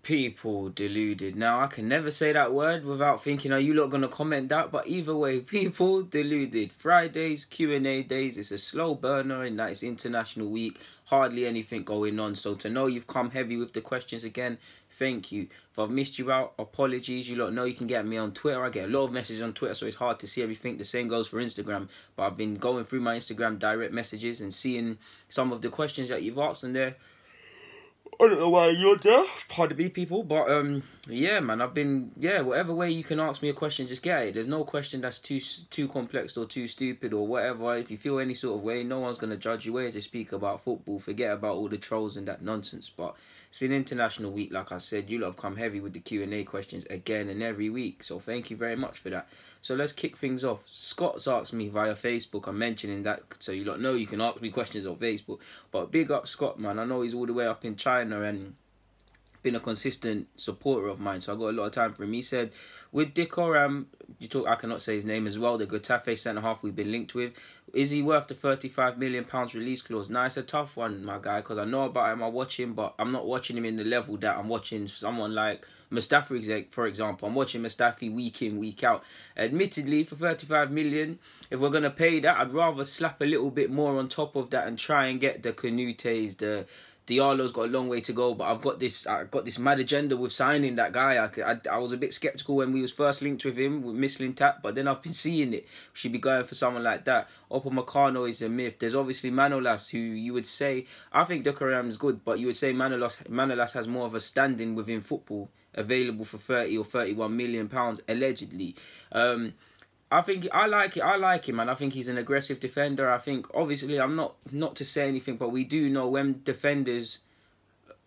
People deluded. Now, I can never say that word without thinking, are you lot going to comment that? But either way, people deluded. Fridays, Q&A days, it's a slow burner in that it's International Week. Hardly anything going on. So to know you've come heavy with the questions again, thank you. If I've missed you out, apologies. You lot know you can get me on Twitter. I get a lot of messages on Twitter, so it's hard to see everything. The same goes for Instagram. But I've been going through my Instagram direct messages and seeing some of the questions that you've asked, and there. I don't know why you're there. Pardon me, people. But, yeah, man, whatever way you can ask me a question, just get it. There's no question that's too complex or too stupid or whatever. If you feel any sort of way, no one's going to judge you. We're here to speak about football. Forget about all the trolls and that nonsense. But it's an International Week, like I said. You lot have come heavy with the Q&A questions again and every week. So thank you very much for that. So let's kick things off. Scott's asked me via Facebook. I'm mentioning that so you lot know you can ask me questions on Facebook. But big up Scott, man. I know he's all the way up in China and been a consistent supporter of mine, so I got a lot of time for him. He said, with Dikoram, I cannot say his name as well, the Getafe centre-half we've been linked with, is he worth the £35 million release clause? Now, it's a tough one, my guy, because I know about him, I watch him, but I'm not watching him in the level that I'm watching someone like Mustafi, for example. I'm watching Mustafi week in, week out. Admittedly, for 35 million, if we're going to pay that, I'd rather slap a little bit more on top of that and try and get the Canutes, the Diallo's got a long way to go, but I've got this mad agenda with signing that guy. I was a bit sceptical when we was first linked with him, with Michelin Tap, but then I've been seeing it. We should be going for someone like that. Upamecano is a myth. There's obviously Manolas, who you would say, I think Dikoram is good, but you would say Manolas has more of a standing within football, available for 30 or 31 million pounds, allegedly. I think I like him, and I think he's an aggressive defender. I think, obviously, I'm not to say anything, but we do know when defenders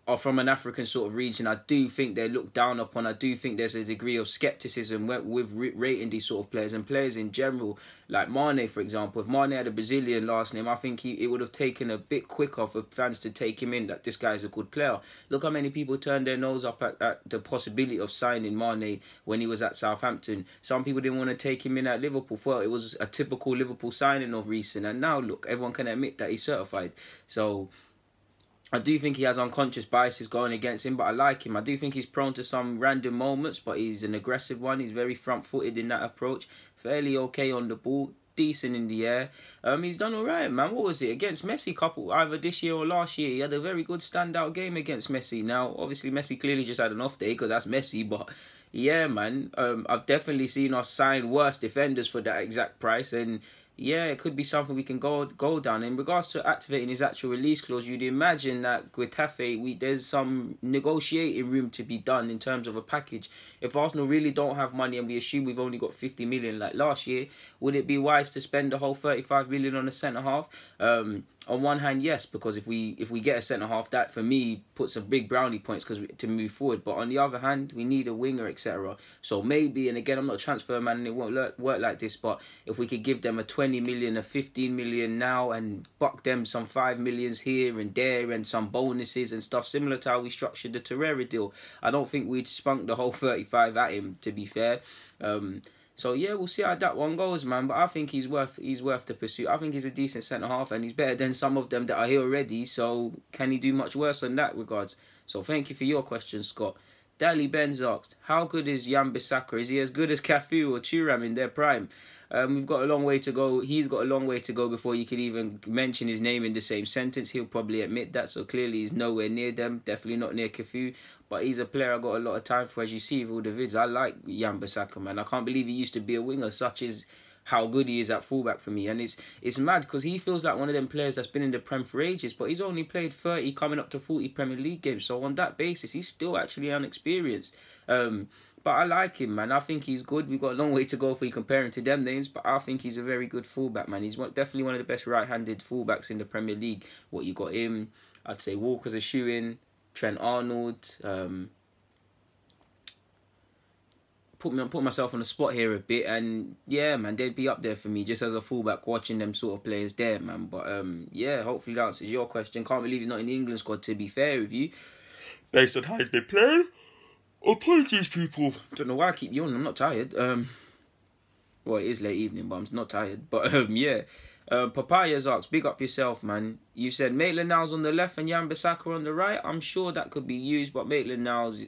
are from an African sort of region, I do think they're looked down upon. I do think there's a degree of scepticism with rating these sort of players and players in general. Like Mane, for example. If Mane had a Brazilian last name, I think it would have taken a bit quicker for fans to take him in, that this guy's a good player. Look how many people turned their nose up at the possibility of signing Mane when he was at Southampton. Some people didn't want to take him in at Liverpool. Well, it was a typical Liverpool signing of recent. And now, look, everyone can admit that he's certified. So I do think he has unconscious biases going against him, but I like him. I do think he's prone to some random moments, but he's an aggressive one. He's very front-footed in that approach. Fairly okay on the ball. Decent in the air. He's done all right, man. What was it? Against Messi, either this year or last year, he had a very good standout game against Messi. Now, obviously, Messi clearly just had an off day because that's Messi, but yeah, man. I've definitely seen us sign worse defenders for that exact price, and yeah, it could be something we can go down. In regards to activating his actual release clause, you'd imagine that Getafe, there's some negotiating room to be done in terms of a package. If Arsenal really don't have money and we assume we've only got 50 million like last year, would it be wise to spend the whole 35 million on a centre-half? On one hand, yes, because if we get a centre-half, that for me puts some big brownie points to move forward. But on the other hand, we need a winger, etc. So maybe, and again, I'm not a transfer man and it won't work like this, but if we could give them a 20 million, a 15 million now and buck them some 5 millions here and there and some bonuses and stuff, similar to how we structured the Torreira deal, I don't think we'd spunk the whole 35 at him, to be fair. So yeah, we'll see how that one goes, man. But I think he's worth the pursuit. I think he's a decent centre-half and he's better than some of them that are here already. So can he do much worse in that regards? So thank you for your question, Scott. Dali Benz asked, how good is Wan-Bissaka? Is he as good as Cafu or Thuram in their prime? We've got a long way to go. He's got a long way to go before you could even mention his name in the same sentence. He'll probably admit that. So clearly he's nowhere near them. Definitely not near Cafu. But he's a player I got a lot of time for. As you see with all the vids, I like Wan-Bissaka, man. I can't believe he used to be a winger, such as how good he is at fullback for me. And it's mad because he feels like one of them players that's been in the Prem for ages, but he's only played 30, coming up to 40 Premier League games. So on that basis, he's still actually unexperienced. But I like him, man. I think he's good. We've got a long way to go if we compare him to them names, but I think he's a very good fullback, man. He's definitely one of the best right-handed fullbacks in the Premier League. What you got him, I'd say Walker's a shoe-in, Trent Arnold. Put myself on the spot here a bit, and yeah, man, they'd be up there for me just as a fullback watching them sort of players there, man. But yeah, hopefully that answers your question. Can't believe he's not in the England squad, to be fair with you, based on how he's been playing. Apologies, people. Don't know why I keep yawning. I'm not tired. Well, it is late evening, but I'm not tired. But yeah. Papaya's asked, big up yourself, man. You said Maitland-Niles on the left and Wan-Bissaka on the right. I'm sure that could be used, but Maitland-Niles,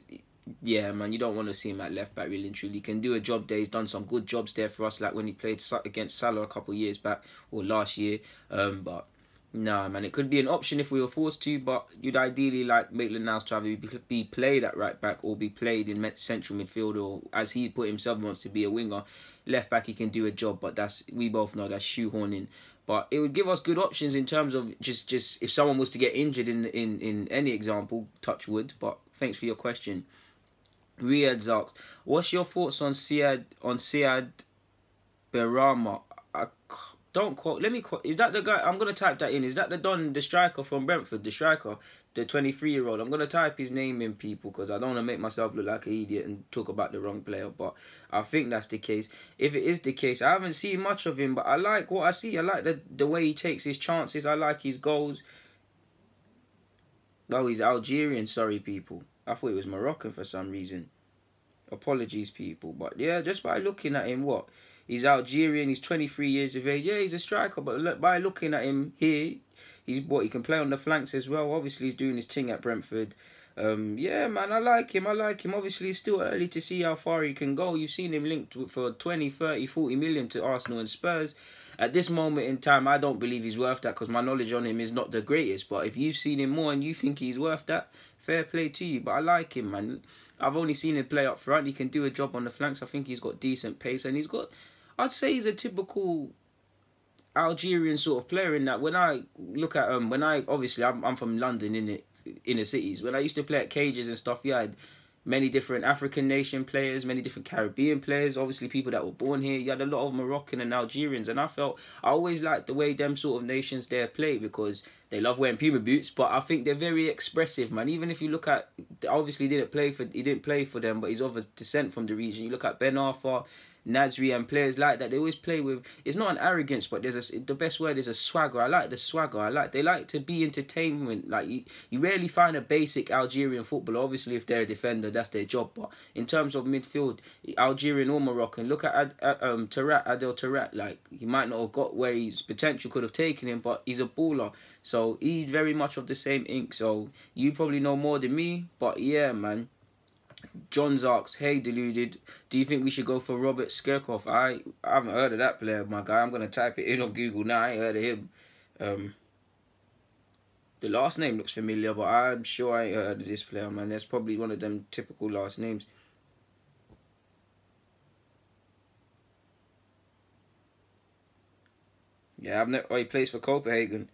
yeah, man, you don't want to see him at left back, really and truly. He can do a job there. He's done some good jobs there for us, like when he played against Salah a couple of years back, or last year. But nah, man, it could be an option if we were forced to, but you'd ideally like Maitland-Niles to either be played at right back or be played in central midfield, or as he put himself, wants to be a winger. Left back, he can do a job, but we both know that's shoehorning. But it would give us good options in terms of just if someone was to get injured in any example, touch wood. But thanks for your question. Riyad's asked, what's your thoughts on Siad Benrahma? Don't quote. Let me quote. Is that the guy? I'm gonna type that in. Is that the striker from Brentford? The striker, the 23-year-old. I'm gonna type his name in, people, because I don't want to make myself look like an idiot and talk about the wrong player. But I think that's the case. If it is the case, I haven't seen much of him, but I like what I see. I like the way he takes his chances. I like his goals. Oh, he's Algerian. Sorry, people. I thought he was Moroccan for some reason. Apologies, people. But yeah, just by looking at him, what? He's Algerian, he's 23 years of age. Yeah, he's a striker, but by looking at him here, he can play on the flanks as well. Obviously, he's doing his thing at Brentford. Yeah, man, I like him. Obviously, it's still early to see how far he can go. You've seen him linked for 20, 30, 40 million to Arsenal and Spurs. At this moment in time, I don't believe he's worth that because my knowledge on him is not the greatest. But if you've seen him more and you think he's worth that, fair play to you. But I like him, man. I've only seen him play up front. He can do a job on the flanks. I think he's got decent pace and I'd say he's a typical Algerian sort of player in that when I look at obviously I'm from London, in it inner cities. When I used to play at cages and stuff, yeah, I had many different African nation players, many different Caribbean players, obviously people that were born here. You had a lot of Moroccan and Algerians, and I always liked the way them sort of nations there play because they love wearing Puma boots, but I think they're very expressive, man. Even if you look at, obviously he didn't play for them, but he's of a descent from the region. You look at Benrahma, Nasri and players like that, they always play with, it's not an arrogance, but the best word is a swagger. I like the swagger. They like to be entertainment. Like you rarely find a basic Algerian footballer. Obviously if they're a defender, that's their job, but in terms of midfield, Algerian or Moroccan, look at Adel Tarat. Like he might not have got where his potential could have taken him, but he's a baller. So he's very much of the same ink. So you probably know more than me, but yeah, man. John's asks, hey Deluded, do you think we should go for Robert Skirkov? I haven't heard of that player, my guy. I'm going to type it in on Google now. I ain't heard of him. The last name looks familiar, but I'm sure I ain't heard of this player, man. That's probably one of them typical last names. Yeah, he plays for Copenhagen.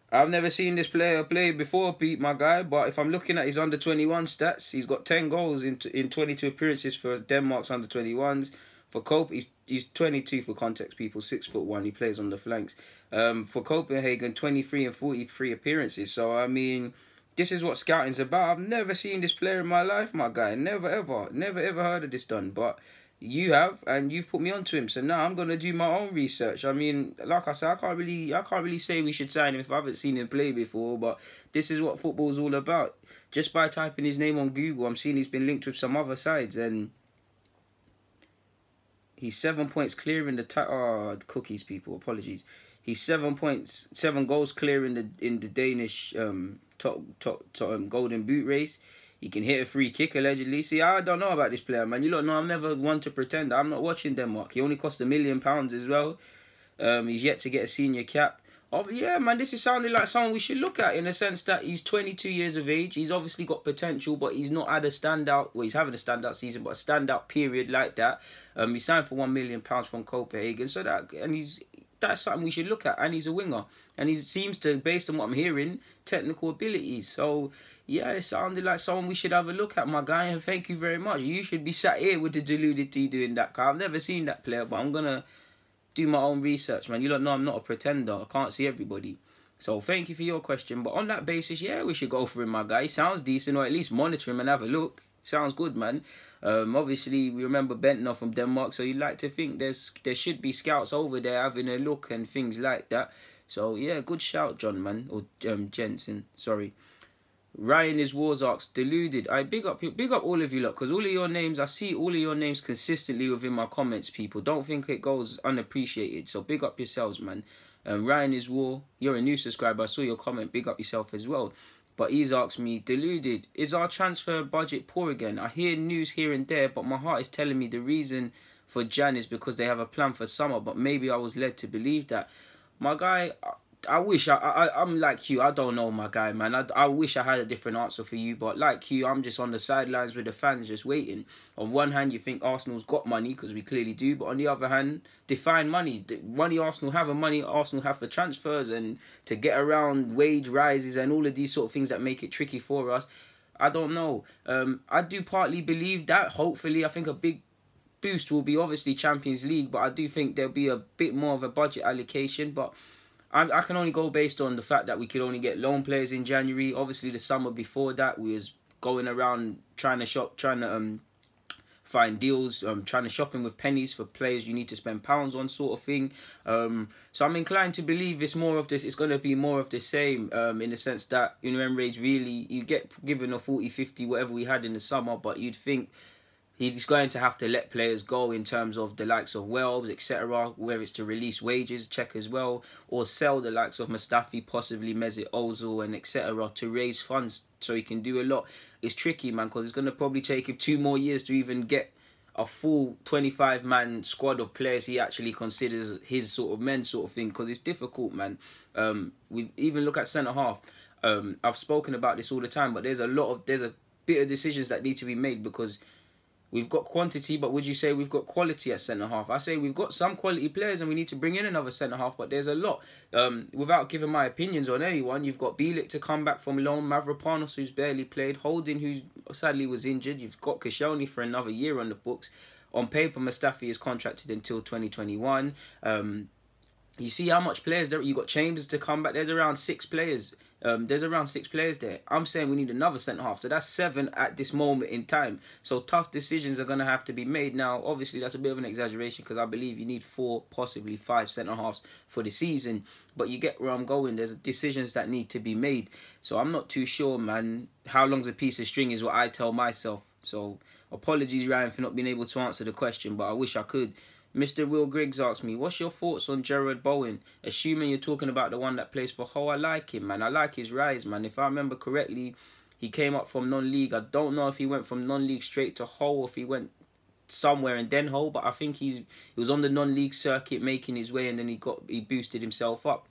I've never seen this player play before, Pete, my guy, but if I'm looking at his under-21 stats, he's got 10 goals in 22 appearances for Denmark's under-21s. For he's 22 for context, people, 6'1". He plays on the flanks. For Copenhagen, 23 and 43 appearances. So, I mean, this is what scouting's about. I've never seen this player in my life, my guy. Never, ever heard of this done, but you have, and you've put me onto him. So now I'm gonna do my own research. I mean, like I said, I can't really say we should sign him if I haven't seen him play before. But this is what football's all about. Just by typing his name on Google, I'm seeing he's been linked with some other sides, and he's 7 points clear in the cookies, people. Apologies. He's 7 goals clear in the Danish top Golden Boot race. He can hit a free kick, allegedly. See, I don't know about this player, man. You don't know, I'm never one to pretend. I'm not watching Denmark. He only cost £1 million as well. He's yet to get a senior cap. Oh, yeah, man, this is sounding like someone we should look at in the sense that he's 22 years of age. He's obviously got potential, but he's not had a standout... Well, he's having a standout season, but a standout period like that. He signed for £1 million from Copenhagen. So that's something we should look at. And he's a winger. And he seems to, based on what I'm hearing, technical abilities. So, yeah, it sounded like someone we should have a look at, my guy. And thank you very much. You should be sat here with the Deluded T doing that. I've never seen that player, but I'm going to do my own research, man. You don't know I'm not a pretender. I can't see everybody. So, thank you for your question. But on that basis, yeah, we should go for him, my guy. He sounds decent, or at least monitor him and have a look. Sounds good, man. Obviously, we remember Bentner from Denmark, so you'd like to think there should be scouts over there having a look and things like that. So, yeah, good shout, John, man. Or Jensen, sorry. Ryan is Warzarks, Deluded. I big up all of you lot, because all of your names, I see all of your names consistently within my comments, people. Don't think it goes unappreciated. So, big up yourselves, man. Ryan is War, you're a new subscriber. I saw your comment. Big up yourself as well. But he's asked me, Deluded, is our transfer budget poor again? I hear news here and there, but my heart is telling me the reason for Jan is because they have a plan for summer. But maybe I was led to believe that. My guy, I wish I'm like you. I don't know, my guy, man. I wish I had a different answer for you, but like you, I'm just on the sidelines with the fans, just waiting. On one hand, you think Arsenal's got money because we clearly do, but on the other hand, define money. The money Arsenal have and money Arsenal have for transfers and to get around wage rises and all of these sort of things that make it tricky for us. I don't know. I do partly believe that. Hopefully, I think a big boost will be obviously Champions League, but I do think there'll be a bit more of a budget allocation, but I can only go based on the fact that we could only get loan players in January. Obviously, the summer before that, we was going around trying to shop, trying to find deals, trying to shopping with pennies for players you need to spend pounds on, sort of thing. So I'm inclined to believe it's more of this. It's going to be more of the same in the sense that, you know, Emirates really, you get given a 40, 50, whatever we had in the summer, but you'd think he's going to have to let players go in terms of the likes of Wells, etc., whether it's to release wages, check as well, or sell the likes of Mustafi, possibly Mesut Ozil, and etc., to raise funds so he can do a lot. It's tricky, man, because it's going to probably take him 2 more years to even get a full 25-man squad of players he actually considers his sort of men sort of thing, because it's difficult, man. We even look at centre-half. I've spoken about this all the time, but there's a bit of decisions that need to be made because we've got quantity, but would you say we've got quality at centre-half? I say we've got some quality players and we need to bring in another centre-half, but there's a lot. Without giving my opinions on anyone, you've got Bielik to come back from loan, Mavropanos, who's barely played, Holding, who sadly was injured. You've got Koscielny for another year on the books. On paper, Mustafi is contracted until 2021. You see how much players there. You got Chambers to come back. There's around 6 players. There. I'm saying we need another centre half, so that's 7 at this moment in time. So tough decisions are going to have to be made now. Obviously, that's a bit of an exaggeration because I believe you need 4, possibly 5 centre halves for the season. But you get where I'm going. There's decisions that need to be made. So I'm not too sure, man. How long's a piece of string is what I tell myself. So apologies, Ryan, for not being able to answer the question, but I wish I could. Mr. Will Griggs asked me, what's your thoughts on Gerard Bowen? Assuming you're talking about the one that plays for Hull, I like him, man. I like his rise, man. If I remember correctly, he came up from non-league. I don't know if he went from non-league straight to Hull or if he went somewhere and then Hull, but I think he was on the non-league circuit making his way and then he boosted himself up.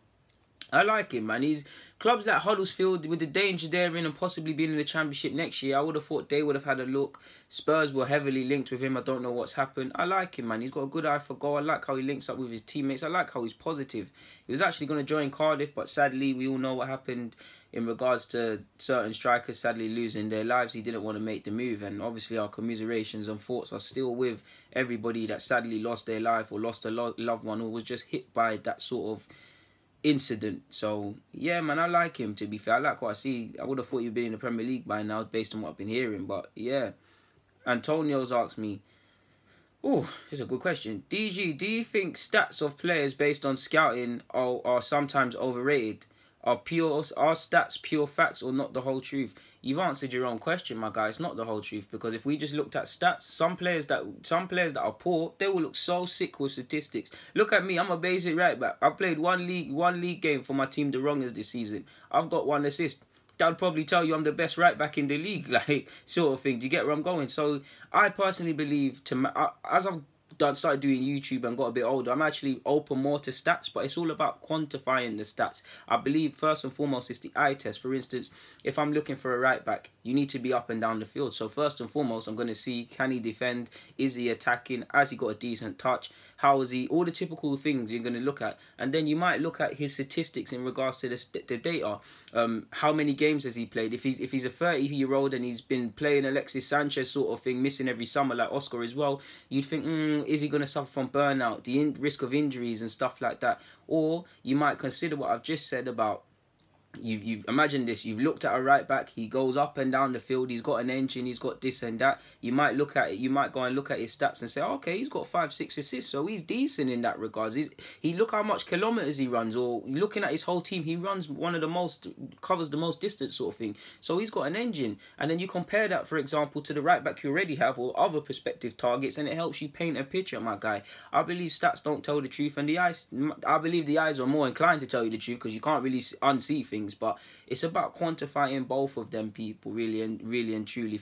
I like him, man. He's clubs like Huddersfield, with the danger they're in and possibly being in the Championship next year, I would have thought they would have had a look. Spurs were heavily linked with him. I don't know what's happened. I like him, man. He's got a good eye for goal. I like how he links up with his teammates. I like how he's positive. He was actually going to join Cardiff, but sadly, we all know what happened in regards to certain strikers sadly losing their lives. He didn't want to make the move, and obviously our commiserations and thoughts are still with everybody that sadly lost their life or lost a loved one or was just hit by that sort of incident. So yeah, man, I like him, to be fair. I like what I see. I would have thought he'd been in the Premier League by now based on what I've been hearing, but yeah. Antonio's asked me, oh, here's a good question. DG, do you think stats of players based on scouting are sometimes overrated? Are stats pure facts or not the whole truth? You've answered your own question, my guy. It's not the whole truth, because if we just looked at stats, some players that are poor, they will look so sick with statistics. Look at me, I'm a basic right back. I've played one league game for my team, the Wrongers, this season. I've got 1 assist. That would probably tell you I'm the best right back in the league, like, sort of thing. Do you get where I'm going? So I personally believe, as I've started doing YouTube and got a bit older, I'm actually open more to stats, but it's all about quantifying the stats. I believe first and foremost it's the eye test. For instance, if I'm looking for a right back, you need to be up and down the field. So first and foremost, I'm going to see, can he defend? Is he attacking? Has he got a decent touch? How is he? All the typical things you're going to look at. And then you might look at his statistics in regards to the data. How many games has he played? If he's a 30-year-old and he's been playing Alexis Sanchez sort of thing, missing every summer like Oscar as well, you'd think, is he going to suffer from burnout, the risk of injuries and stuff like that? Or you might consider what I've just said about You've imagine this. You've looked at a right back. He goes up and down the field. He's got an engine. He's got this and that. You might look at it. You might go and look at his stats and say, okay, he's got 5-6 assists, so he's decent in that regards. He look how much kilometers he runs, or looking at his whole team, he runs covers the most distance sort of thing. So he's got an engine. And then you compare that, for example, to the right back you already have or other prospective targets, and it helps you paint a picture, my guy. I believe stats don't tell the truth, and I believe the eyes are more inclined to tell you the truth because you can't really unsee things. But it's about quantifying both of them people, really and truly.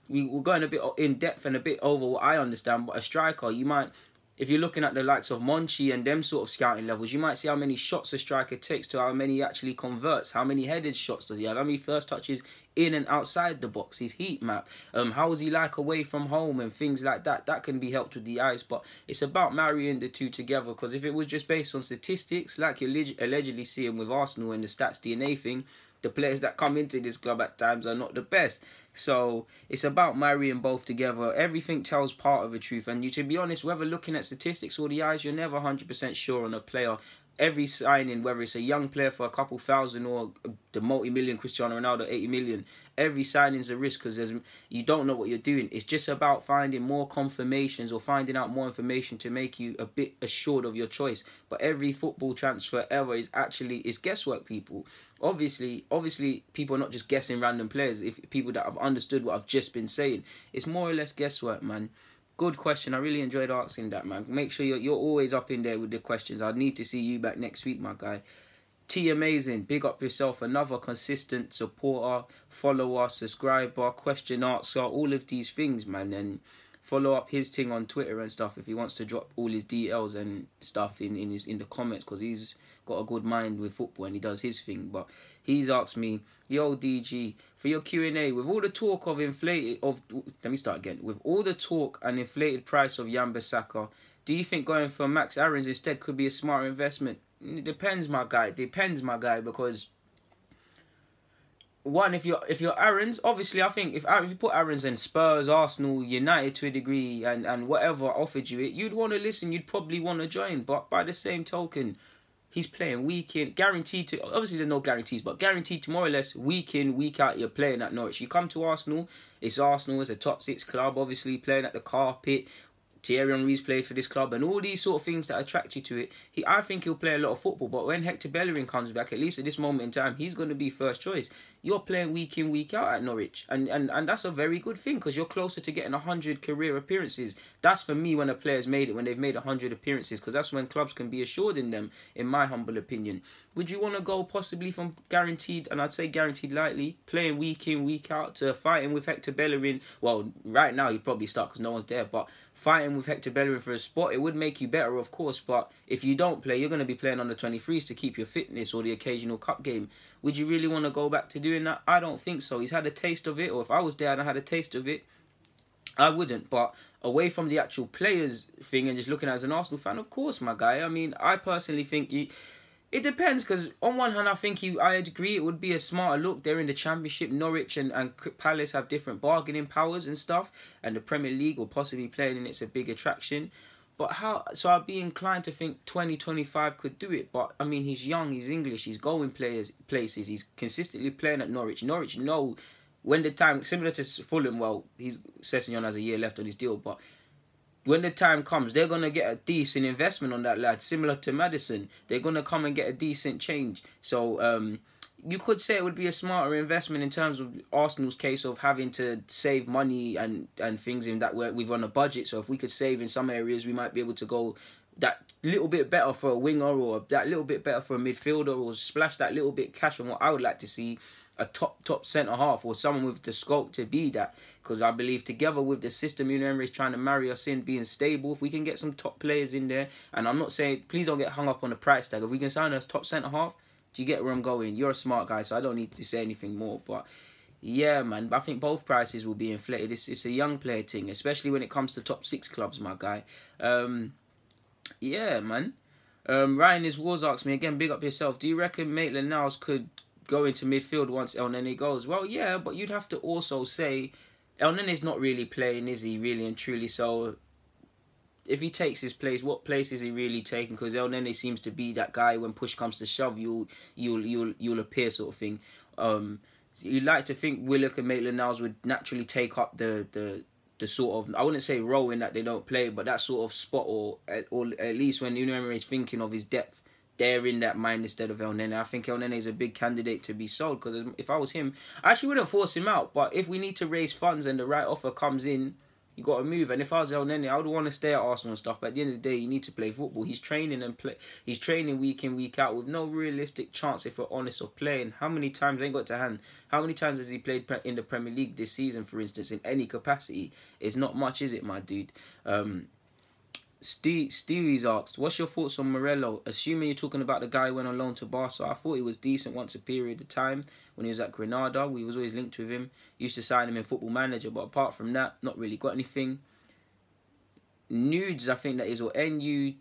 We're going a bit in depth and a bit over what I understand, but a striker, you might, if you're looking at the likes of Monchi and them sort of scouting levels, you might see how many shots a striker takes to how many he actually converts, how many headed shots does he have, how many first touches in and outside the box, his heat map, how is he like away from home and things like that. That can be helped with the eyes, but it's about marrying the two together, because if it was just based on statistics, like you're allegedly seeing with Arsenal and the stats DNA thing, the players that come into this club at times are not the best. So it's about marrying both together. Everything tells part of the truth. And to be honest, whether looking at statistics or the eyes, you're never 100% sure on a player. Every signing, whether it's a young player for a couple thousand or the multi-million Cristiano Ronaldo, 80 million, every signing's a risk because you don't know what you're doing. It's just about finding more confirmations or finding out more information to make you a bit assured of your choice. But every football transfer ever is guesswork, people. Obviously, people are not just guessing random players. If people that have understood what I've just been saying, it's more or less guesswork, man. Good question. I really enjoyed asking that, man. Make sure you're always up in there with the questions. I need to see you back next week, my guy. T Amazing, big up yourself. Another consistent supporter, follower, subscriber, question answer, all of these things, man. And follow up his thing on Twitter and stuff if he wants to drop all his DLs and stuff in the comments, because he's got a good mind with football and he does his thing. But he's asked me, yo DG, for your Q&A, with all the talk of with all the talk and inflated price of Wan-Bissaka, do you think going for Max Aarons instead could be a smarter investment? It depends, my guy. Because one, if you're Aarons, obviously I think if you put Aarons in Spurs, Arsenal, United to a degree, and whatever offered you it, you'd want to listen, you'd probably want to join. But by the same token, he's playing week in, guaranteed to, obviously there's no guarantees, but guaranteed to more or less week in, week out, you're playing at Norwich. You come to Arsenal, it's a top 6 club, obviously playing at the carpet. Thierry Henry's played for this club and all these sort of things that attract you to it. I think he'll play a lot of football, but when Hector Bellerin comes back, at least at this moment in time, he's going to be first choice. You're playing week in, week out at Norwich, and that's a very good thing because you're closer to getting 100 career appearances. That's for me when a player's made it, when they've made 100 appearances, because that's when clubs can be assured in them, in my humble opinion. Would you want to go possibly from guaranteed, and I'd say guaranteed lightly, playing week in, week out, to fighting with Hector Bellerin? Well, right now he'd probably start because no one's there, but fighting with Hector Bellerin for a spot, it would make you better, of course, but if you don't play, you're going to be playing under 23s to keep your fitness or the occasional cup game. Would you really want to go back to doing that? I don't think so. He's had a taste of it, or if I was there and I had a taste of it, I wouldn't. But away from the actual players thing and just looking as an Arsenal fan, of course, my guy. I mean, I personally think it depends, because on one hand, I agree it would be a smarter look. They're in the Championship. Norwich and Palace have different bargaining powers and stuff, and the Premier League will possibly playing in it's a big attraction. But so I'd be inclined to think 2025 could do it. But I mean, he's young, he's English, he's going places, he's consistently playing at Norwich. Norwich know when the time, similar to Fulham, well, Sessegnon has a year left on his deal, but when the time comes, they're going to get a decent investment on that lad, similar to Maddison. They're going to come and get a decent change. So you could say it would be a smarter investment in terms of Arsenal's case of having to save money and things in that we've on a budget. So if we could save in some areas, we might be able to go that little bit better for a winger, or that little bit better for a midfielder, or splash that little bit cash on what I would like to see, a top centre-half, or someone with the scope to be that. Because I believe together with the system Unai Emery is trying to marry us in, being stable, if we can get some top players in there, and I'm not saying, please don't get hung up on the price tag, if we can sign us top centre-half, do you get where I'm going? You're a smart guy, so I don't need to say anything more. But yeah, man, I think both prices will be inflated. It's a young player thing, especially when it comes to top 6 clubs, my guy. Yeah, man. Ryan is Wars asks me again, big up yourself. Do you reckon Maitland-Niles could go into midfield once El Nene goes? Well, yeah, but you'd have to also say El Nene's not really playing, is he, really and truly? So takes his place, what place is he really taking? Because El Nene seems to be that guy when push comes to shove, you'll appear sort of thing. You'd like to think Willock and Maitland-Niles would naturally take up the sort of, I wouldn't say role in that they don't play, but that sort of spot, or at least when Unai Emery is thinking of his depth, they're in that mind instead of El Nene. I think El Nene is a big candidate to be sold, because if I was him, I actually wouldn't force him out, but if we need to raise funds and the right offer comes in, you got to move. And if I was El Nene, I would want to stay at Arsenal and stuff, but at the end of the day, you need to play football. He's training week in, week out with no realistic chance, if we're honest, of playing. How many times, I ain't got to hand, how many times has he played in the Premier League this season, for instance, in any capacity? It's not much, is it, my dude? Stewie's asked, what's your thoughts on Morello? Assuming you're talking about the guy who went on loan to Barca, I thought he was decent once a period of time when he was at Granada. We was always linked with him. Used to sign him in Football Manager, but apart from that, not really got anything. Nudes, I think that is, or NU2DS.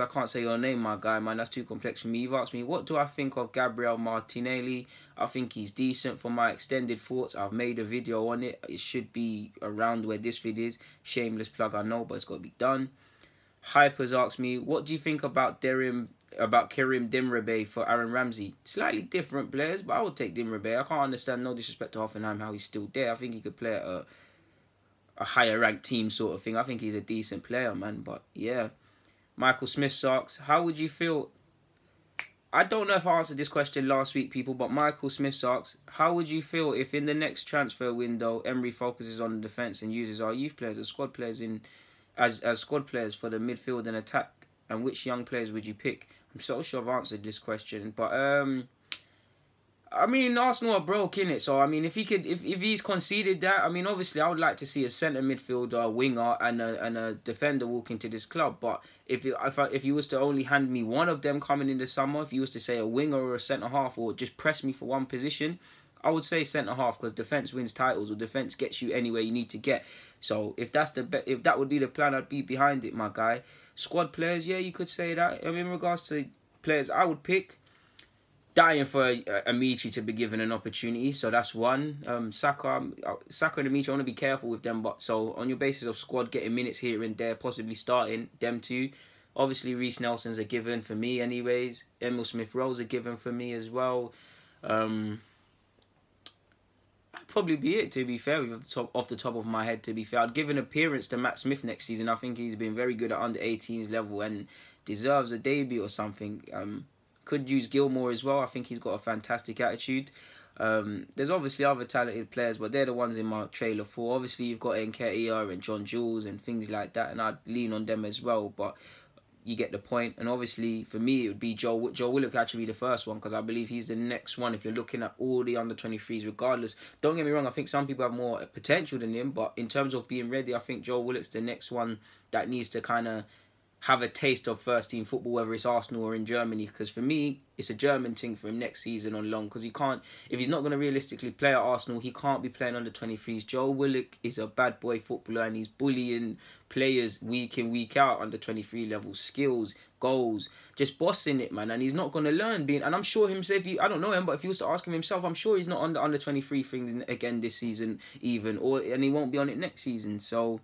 I can't say your name, my guy, man. That's too complex for me. You've asked me, what do I think of Gabriel Martinelli? I think he's decent. For my extended thoughts, I've made a video on it. It should be around where this vid is. Shameless plug, I know, but it's got to be done. Hypers asked me, what do you think about Karim Demirbay for Aaron Ramsey? Slightly different players, but I would take Demirbay. I can't understand, no disrespect to Hoffenheim, how he's still there. I think he could play at a higher ranked team sort of thing. I think he's a decent player, man. But yeah. Michael Smith asks, how would you feel? I don't know if I answered this question last week, people, but Michael Smith asks, how would you feel if in the next transfer window Emery focuses on the defence and uses our youth players as squad players as squad players for the midfield and attack? And which young players would you pick? I'm so sure I've answered this question, but I mean, Arsenal are broke, innit? So I mean, if he's conceded that, I mean, obviously I would like to see a centre midfielder, a winger, and a defender walk into this club. But if you was to only hand me one of them coming in the summer, if you was to say a winger or a centre half, or just press me for one position, I would say centre half, because defence wins titles, or defence gets you anywhere you need to get. So if that would be the plan, I'd be behind it, my guy. Squad players, yeah, you could say that. I mean, in regards to players I would pick, dying for Amici to be given an opportunity, so that's one. Saka and Amici, I want to be careful with them, but so on your basis of squad, getting minutes here and there, possibly starting them two. Obviously, Reece Nelson's a given for me, anyways. Emil Smith-Rowe's a given for me as well. That'd probably be it, to be fair, off the top of my head, to be fair. I'd give an appearance to Matt Smith next season. I think he's been very good at under 18s level and deserves a debut or something. Could use Gilmore as well. I think he's got a fantastic attitude. There's obviously other talented players, but they're the ones in my trailer for. Obviously, you've got Nketiah and John Jules and things like that, and I'd lean on them as well, but you get the point. And obviously, for me, it would be Joe Willock actually be the first one, because I believe he's the next one if you're looking at all the under-23s, regardless. Don't get me wrong, I think some people have more potential than him, but in terms of being ready, I think Joe Willock's the next one that needs to kind of have a taste of first team football, whether it's Arsenal or in Germany, because for me it's a German thing for him next season on loan, because he can't, if he's not going to realistically play at Arsenal, he can't be playing under 23s. Joe Willock is a bad boy footballer and he's bullying players week in, week out under 23 level, skills, goals, just bossing it, man. And he's not going to learn being, and I'm sure himself, I don't know him, but if you was to ask him himself, I'm sure he's not on the under 23 things again this season even, and he won't be on it next season. So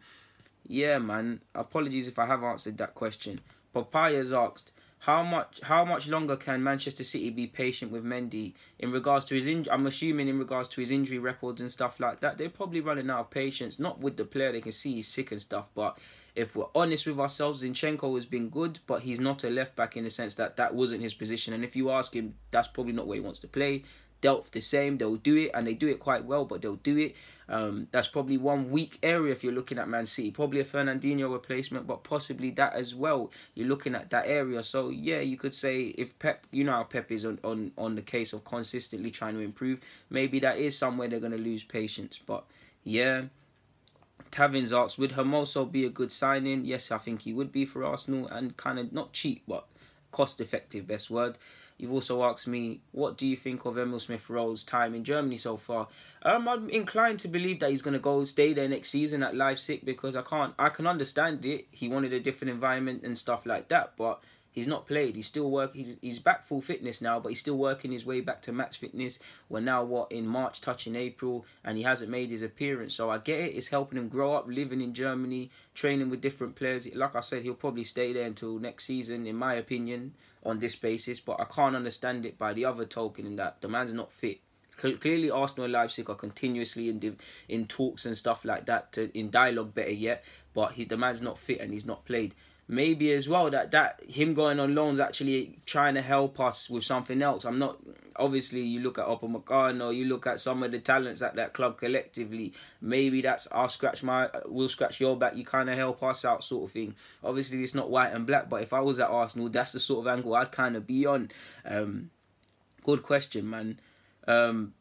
yeah, man. Apologies if I have answered that question. Papaya's asked, how much longer can Manchester City be patient with Mendy in regards to his I'm assuming in regards to his injury records and stuff like that. They're probably running out of patience. Not with the player, they can see he's sick and stuff, but if we're honest with ourselves, Zinchenko has been good, but he's not a left back in the sense that wasn't his position. And if you ask him, that's probably not where he wants to play. Delph the same, they'll do it, and they do it quite well, but they'll do it. That's probably one weak area if you're looking at Man City. Probably a Fernandinho replacement, but possibly that as well. You're looking at that area. So yeah, you could say if Pep, you know how Pep is on the case of consistently trying to improve, maybe that is somewhere they're going to lose patience. But yeah. Tavins asks, would Hermoso be a good signing? Yes, I think he would be for Arsenal, and kind of not cheap, but cost effective, best word. You've also asked me, what do you think of Emil Smith-Rowe's time in Germany so far? I'm inclined to believe that he's going to stay there next season at Leipzig, because I can understand it. He wanted a different environment and stuff like that, but He's not played. He's still he's back full fitness now, but he's still working his way back to match fitness. We're now in March, touching April, and he hasn't made his appearance. So I get it. It's helping him grow up, living in Germany, training with different players. Like I said, he'll probably stay there until next season, in my opinion, on this basis. But I can't understand it by the other token in that the man's not fit. Clearly, Arsenal and Leipzig are continuously in talks and stuff like that, in dialogue, better yet. But the man's not fit and he's not played. Maybe as well that him going on loans actually trying to help us with something else. I'm not, obviously you look at Upamecano, you look at some of the talents at that club collectively. Maybe that's we'll scratch your back, you kind of help us out sort of thing. Obviously it's not white and black, but if I was at Arsenal, that's the sort of angle I'd kind of be on. Good question, man.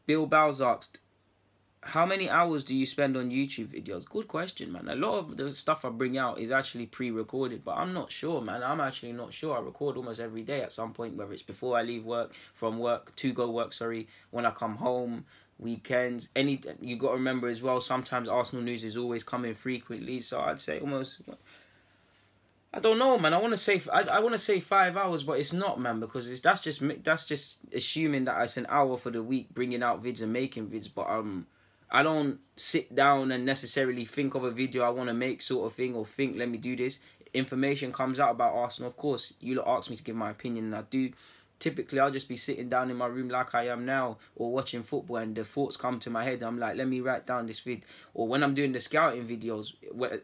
Bill Bowles asked, how many hours do you spend on YouTube videos? Good question, man. A lot of the stuff I bring out is actually pre-recorded, but I'm not sure, man. I'm actually not sure. I record almost every day at some point, whether it's before I leave work, when I come home, weekends. You got to remember as well, sometimes Arsenal news is always coming frequently, so I'd say almost... I don't know, man. I want to say 5 hours, but it's not, man, because that's just assuming that it's an hour for the week bringing out vids and making vids, but I don't sit down and necessarily think of a video I want to make sort of thing, or think, let me do this. Information comes out about Arsenal. Of course, you lot ask me to give my opinion, and I do. Typically, I'll just be sitting down in my room like I am now, or watching football, and the thoughts come to my head. I'm like, let me write down this vid. Or when I'm doing the scouting videos,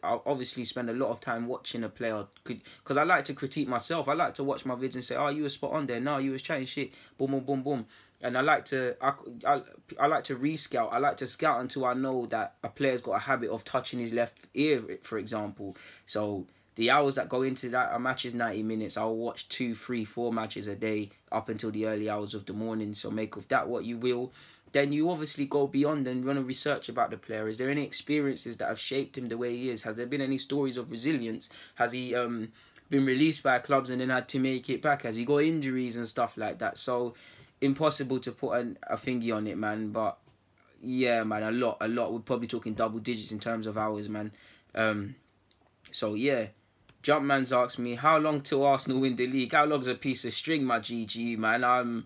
I'll obviously spend a lot of time watching a player, because I like to critique myself. I like to watch my vids and say, oh, you were spot on there. No, you was chatting shit. Boom, boom, boom, boom. And I like to re-scout. I like to scout until I know that a player's got a habit of touching his left ear, for example. So the hours that go into that, a match is 90 minutes. I'll watch 2, 3, 4 matches a day up until the early hours of the morning. So make of that what you will. Then you obviously go beyond and run a research about the player. Is there any experiences that have shaped him the way he is? Has there been any stories of resilience? Has he been released by clubs and then had to make it back? Has he got injuries and stuff like that? So impossible to put a thingy on it, man. But yeah, man, a lot. We're probably talking double digits in terms of hours, man. So yeah. Jumpman's asked me, how long till Arsenal win the league? How long's a piece of string, my GG, man?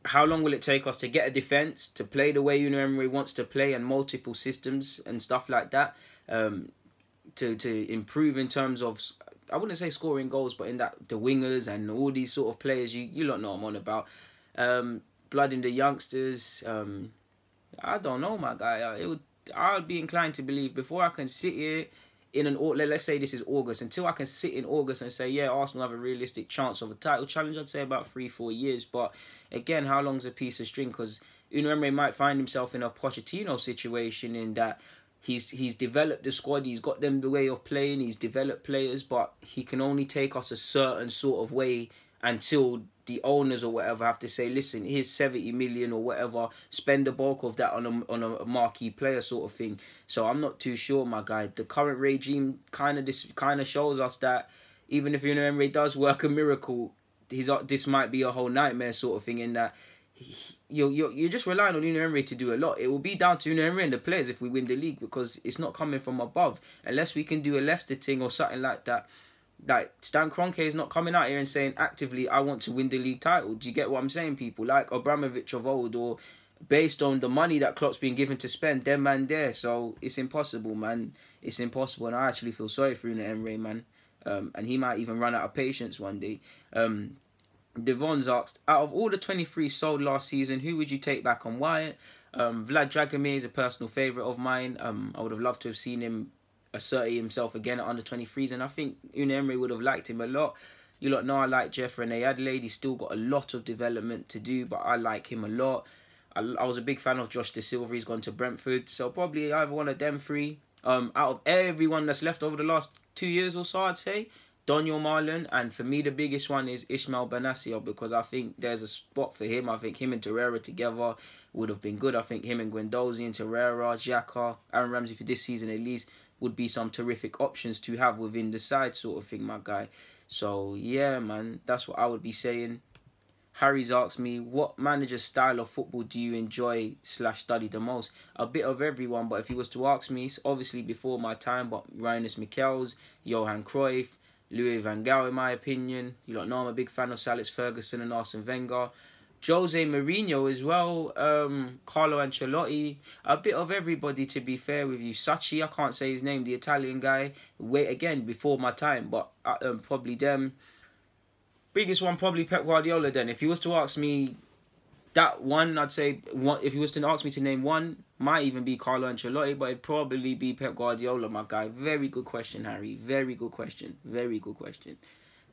How long will it take us to get a defence, to play the way Unai Emery wants to play, and multiple systems and stuff like that, to improve in terms of, I wouldn't say scoring goals, but in that the wingers and all these sort of players you lot know I'm on about. Blood in the youngsters. I don't know, my guy. I would be inclined to believe, before I can sit here let's say this is August, until I can sit in August and say, yeah, Arsenal have a realistic chance of a title challenge, I'd say about 3-4 years. But again, how long's a piece of string? Because Unai Emery might find himself in a Pochettino situation, in that he's developed the squad, he's got them the way of playing, he's developed players, but he can only take us a certain sort of way until the owners or whatever have to say, listen, here's 70 million or whatever, spend the bulk of that on a marquee player sort of thing. So I'm not too sure, my guy. The current regime kind of shows us that even if Unai Emery does work a miracle, this might be a whole nightmare sort of thing, in that you're just relying on Unai Emery to do a lot. It will be down to Unai Emery and the players if we win the league, because it's not coming from above. Unless we can do a Leicester thing or something like that. Like, Stan Kroenke is not coming out here and saying actively, I want to win the league title. Do you get what I'm saying, people? Like Abramovich of old, or based on the money that Klopp's been given to spend, them man there. So it's impossible, man. It's impossible, and I actually feel sorry for Unai Emery, man. And he might even run out of patience one day. Devon's asked, out of all the 23 sold last season, who would you take back and why? Vlad Dragomir is a personal favourite of mine. I would have loved to have seen him assert himself again at under 23s, and I think Unai Emery would have liked him a lot. You lot know I like Jeff Rene Adelaide. He's still got a lot of development to do, but I like him a lot. I was a big fan of Josh De Silva. He's gone to Brentford, so probably either one of them three. Out of everyone that's left over the last 2 years or so, I'd say Daniel Marlon, and for me the biggest one is Ismail Benacer, because I think there's a spot for him. I think him and Torreira together would have been good. I think him and Guendouzi and Torreira, Xhaka, Aaron Ramsey for this season at least would be some terrific options to have within the side sort of thing, my guy. So yeah, man, that's what I would be saying. Harry's asked me, what manager's style of football do you enjoy / study the most? A bit of everyone, but if he was to ask me, it's obviously before my time, but Rinus Michels, Johan Cruyff, Louis van Gaal, in my opinion. You lot know I'm a big fan of Sir Alex Ferguson and Arsene Wenger. Jose Mourinho as well. Carlo Ancelotti. A bit of everybody, to be fair with you. Sacchi, I can't say his name, the Italian guy. Wait, again, before my time, but probably them. Biggest one, probably Pep Guardiola then. If he was to ask me that one, I'd say, if he was to ask me to name one, might even be Carlo Ancelotti, but it'd probably be Pep Guardiola, my guy. Very good question, Harry. Very good question. Very good question.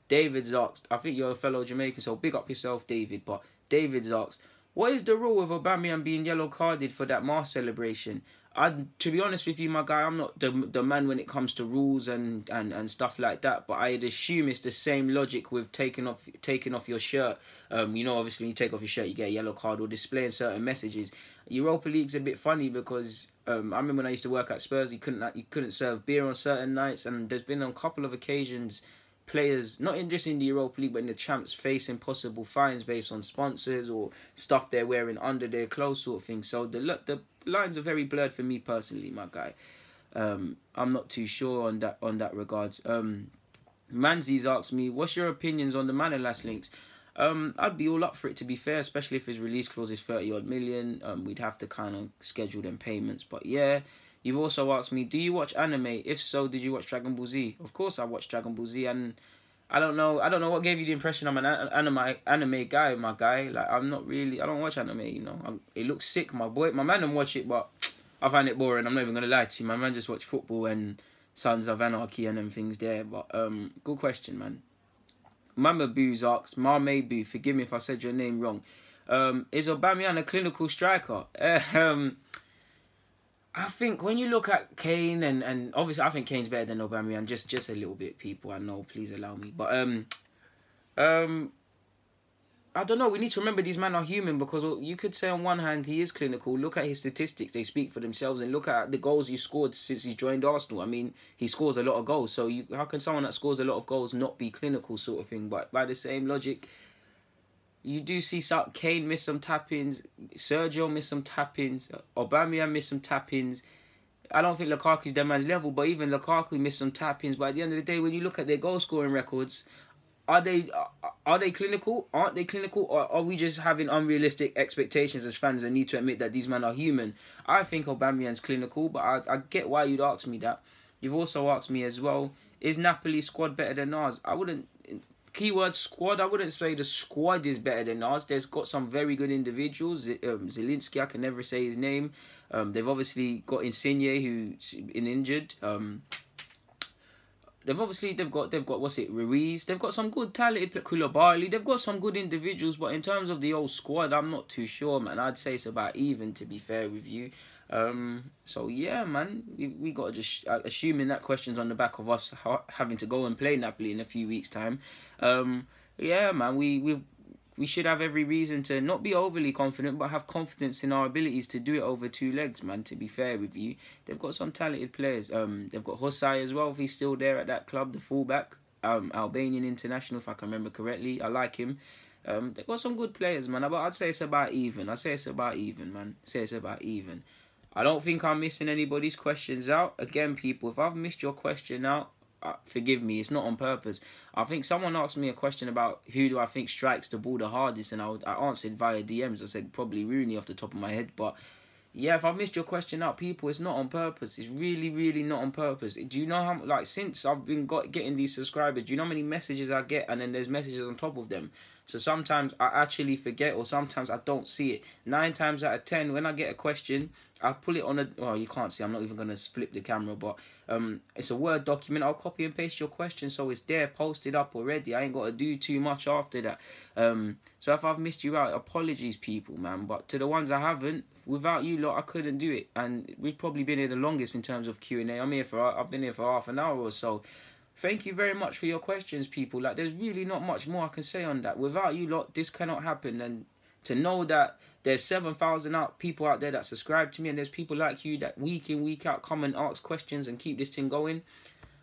David's asked, I think you're a fellow Jamaican, so big up yourself, David, but David's asked, what is the rule with Aubameyang being yellow carded for that Mars celebration? To be honest with you, my guy, I'm not the man when it comes to rules and stuff like that. But I'd assume it's the same logic with taking off your shirt. Obviously when you take off your shirt, you get a yellow card, or displaying certain messages. Europa League's a bit funny because I remember when I used to work at Spurs, you couldn't serve beer on certain nights, and there's been on a couple of occasions players, not just in the Europa League, but in the Champs, facing possible fines based on sponsors or stuff they're wearing under their clothes, sort of thing. So the lines are very blurred for me personally, my guy. I'm not too sure on that regards. Manzi's asked me, what's your opinions on the Manolas links? I'd be all up for it, to be fair, especially if his release clause is 30 odd million. We'd have to kind of schedule them payments, but yeah. You've also asked me, do you watch anime? If so, did you watch Dragon Ball Z? Of course I watched Dragon Ball Z, and I don't know what gave you the impression I'm an anime guy, my guy. Like, I don't watch anime, it looks sick, my boy. My man don't watch it, but I find it boring. I'm not even going to lie to you. My man just watch football and Sons of Anarchy and them things there. But, good question, man. Mama Boo's asked, Marmay Boo, forgive me if I said your name wrong. Is Aubameyang a clinical striker? I think when you look at Kane and obviously I think Kane's better than Aubameyang, just a little bit, people. I know, please allow me. But I don't know. We need to remember these men are human, because you could say on one hand he is clinical. Look at his statistics; they speak for themselves. And look at the goals he scored since he's joined Arsenal. I mean, he scores a lot of goals. So how can someone that scores a lot of goals not be clinical, sort of thing? But by the same logic, you do see Kane miss some tap-ins, Sergio miss some tap-ins, Aubameyang miss some tap-ins. I don't think Lukaku's that man's level, but even Lukaku missed some tap-ins. But at the end of the day, when you look at their goal-scoring records, are they clinical? Aren't they clinical? Or are we just having unrealistic expectations as fans and need to admit that these men are human? I think Aubameyang's clinical, but I get why you'd ask me that. You've also asked me as well, is Napoli's squad better than ours? I wouldn't... Keyword squad, I wouldn't say the squad is better than ours. There's got some very good individuals. Zielinski, I can never say his name. They've obviously got Insigne, who's been injured. They've got what's it, Ruiz. They've got some good talented Koulibaly. They've got some good individuals, but in terms of the old squad, I'm not too sure, man. I'd say it's about even, to be fair with you. So yeah, man, we got to just assuming that question's on the back of us having to go and play Napoli in a few weeks' time. Yeah, man, we should have every reason to not be overly confident, but have confidence in our abilities to do it over two legs, man. To be fair with you, they've got some talented players. They've got Hosai as well, if he's still there at that club, the fullback, Albanian international, if I can remember correctly. I like him. They've got some good players, man. But I'd say it's about even. Man. I don't think I'm missing anybody's questions out. Again, people, if I've missed your question out, forgive me, it's not on purpose. I think someone asked me a question about who do I think strikes the ball the hardest, and I answered via DMs. I said probably Rooney off the top of my head, but yeah, if I've missed your question out, people, it's not on purpose. It's really, really not on purpose. Do you know how, since I've been getting these subscribers, do you know how many messages I get, and then there's messages on top of them? So sometimes I actually forget, or sometimes I don't see it. 9 times out of 10, when I get a question, I pull it on you can't see, I'm not even going to flip the camera, but it's a Word document. I'll copy and paste your question, so it's there, posted up already. I ain't got to do too much after that. So if I've missed you out, apologies, people, man. But to the ones I haven't, without you lot, I couldn't do it. And we've probably been here the longest in terms of Q&A. I've been here for half an hour or so. Thank you very much for your questions, people. There's really not much more I can say on that. Without you lot, this cannot happen. And to know that there's 7,000 people out there that subscribe to me, and there's people like you that week in, week out come and ask questions and keep this thing going.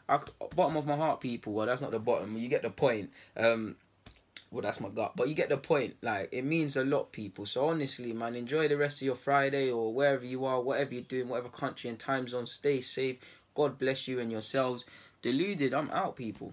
Bottom of my heart, people. Well, that's not the bottom. You get the point. Well, that's my gut. But you get the point. It means a lot, people. So honestly, man, enjoy the rest of your Friday, or wherever you are, whatever you're doing, whatever country and time zone. Stay safe. God bless you and yourselves. Deluded, I'm out, people.